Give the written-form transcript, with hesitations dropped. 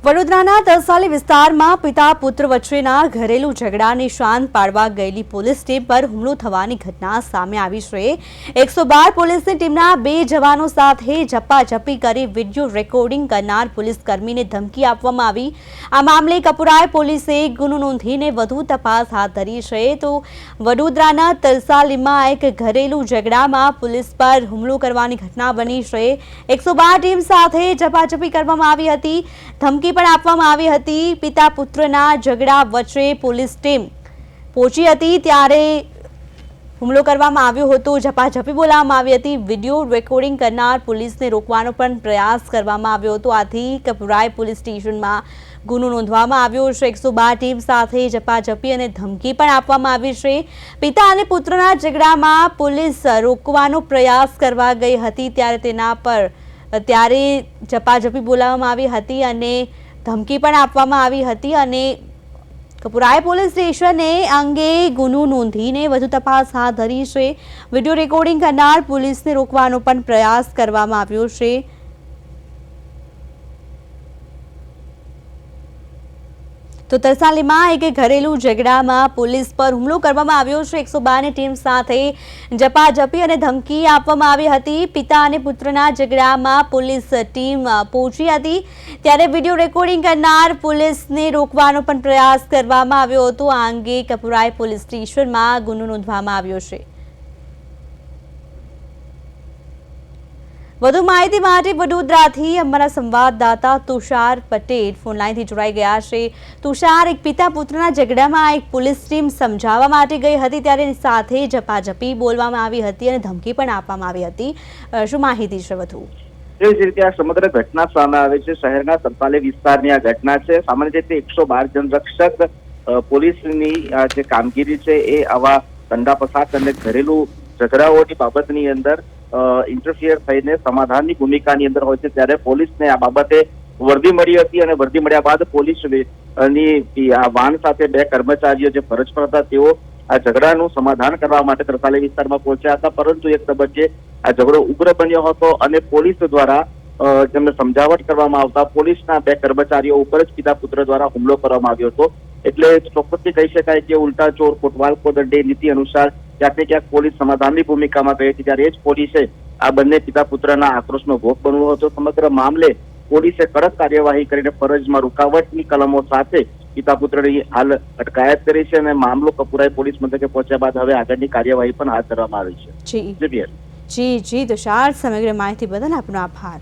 વડોદરાના તરસાલી વિસ્તારમાં પિતા પુત્ર વચ્ચેના ઘરેલુ ઝઘડાને શાંત પાડવા ગયેલી પોલીસ ટીમ પર હુમલો થવાની ઘટના સામે આવી છે। 112 પોલીસની ટીમના 2 જવાનો સાથે ઝપાઝપી કરી વિડિયો રેકોર્ડિંગ કરનાર પોલીસકર્મીને ધમકી આપવામાં આવી। આ મામલે કપુરાય પોલીસે ગુનો નોંધીને વધુ તપાસ હાથ ધરી છે। તો વડોદરાના તરસાલીમાં એક ઘરેલુ ઝઘડામાં પોલીસ પર હુમલો કરવાની ઘટના બની છે। 112 ટીમ સાથે ઝપાઝપી કરવામાં આવી હતી, ધમકી પણ આપવામાં આવી હતી। પિતા પુત્રના ઝઘડા વચ્ચે પોલીસ ટીમ પહોંચી હતી ત્યારે હુમલો કરવામાં આવ્યો હતો, ઝપાઝપી બોલાવવામાં આવી હતી। વિડિયો રેકોર્ડિંગ કરનાર પોલીસને રોકવાનો પણ પ્રયાસ કરવામાં આવ્યો હતો। આથી કપુરાય પોલીસ સ્ટેશનમાં ગુનો નોંધવામાં આવ્યો છે। 112 ટીમ સાથે ઝપાઝપી અને ધમકી પણ આપવામાં આવી છે। પિતા અને પુત્રના ઝઘડામાં પોલીસ રોકવાનો પ્રયાસ કરવા ગઈ હતી ત્યારે તેના પર ઝપાઝપી બોલાવવામાં આવી હતી અને ધમકી પણ આપવામાં આવી હતી અને કપુરાય પોલીસ સ્ટેશને અંગે ગુનો નોંધીને વધુ તપાસ હાથ ધરી છે। વિડિયો રેકોર્ડિંગ કરનાર પોલીસને રોકવાનો પણ પ્રયાસ કરવામાં આવ્યો છે। તો તરસાલીમાં એક ઘરેલુ ઝઘડામાં પોલીસ પર હુમલો કરવામાં આવ્યો છે। 112ની ટીમ સાથે ઝપાઝપી અને ધમકી આપવામાં આવી હતી। પિતા અને પુત્રના ઝઘડામાં પોલીસ ટીમ પહોંચી હતી ત્યારે વિડિયો રેકોર્ડિંગ કરનાર પોલીસને રોકવાનો પણ પ્રયાસ કરવામાં આવ્યો હતો। આ અંગે કપુરાય પોલીસ સ્ટેશનમાં ગુનો નોંધવામાં આવ્યો છે। વધુ માહિતી માટે વડોદરાથી અમારા સંવાદદાતા તુષાર પટેલ ફોનલાઈનથી જોડાઈ ગયા છે। તુષાર, એક પિતા પુત્રના ઝઘડામાં એક પોલીસ ટીમ સમજાવવા માટે ગઈ હતી ત્યારે સાથે ઝપાઝપી બોલવામાં આવી હતી અને ધમકી પણ આપવામાં આવી હતી, શું માહિતી છે વધુ? જે રીતે આ સમગ્ર ઘટના સામે આવે છે, શહેરના તરસાલી વિસ્તારની આ ઘટના છે। સામાન્ય રીતે 112 જનરક્ષક પોલીસની જે કામગીરી છે એ આવા દંડા પસાર અને ઘરેલુ ઝઘડાઓની બાબતની અંદર ઇન્ટરફિયર થઈને સમાધાનની ભૂમિકાની અંદર હોય છે। ત્યારે પોલીસને આ બાબતે વર્દી મળી હતી અને વર્દી મળ્યા બાદ પોલીસની આ વાન સાથે 2 કર્મચારીઓ જે ફરજ પર હતા તેઓ આ ઝઘડાનું સમાધાન કરવા માટે તરસાલી વિસ્તારમાં પહોંચ્યા હતા, પરંતુ એક તબક્કે આ ઝઘડો ઉગ્ર બન્યો હતો અને પોલીસ દ્વારા જેમને સમજાવટ કરવામાં આવતા પોલીસના 2 કર્મચારીઓ ઉપર જ પિતા પુત્ર દ્વારા હુમલો કરવામાં આવ્યો હતો। એટલે ચોક્કસથી કહી શકાય કે ઉલટા ચોર કોટવાલ કો દંડે નીતિ અનુસાર ક્યાંક ને ક્યાંક પોલીસ સમાધાનની ભૂમિકામાં ગઈ હતી, ત્યારે જ પોલીસે આ બંને પિતા પુત્રના આક્રોશનો ભોગ બનવો હતો। સમગ્ર મામલે પોલીસે કડક કાર્યવાહી કરીને ફરજમાં રૂકાવટની કલમો સાથે પિતા પુત્રની હાલ અટકાયત કરી છે અને મામલો કપુરાય પોલીસ મથકે પહોંચ્યા બાદ હવે આગળની કાર્યવાહી પણ હાથ ધરવામાં આવી છે। જી તુષાર, સમગ્ર માહિતી બદલ આપનો આભાર।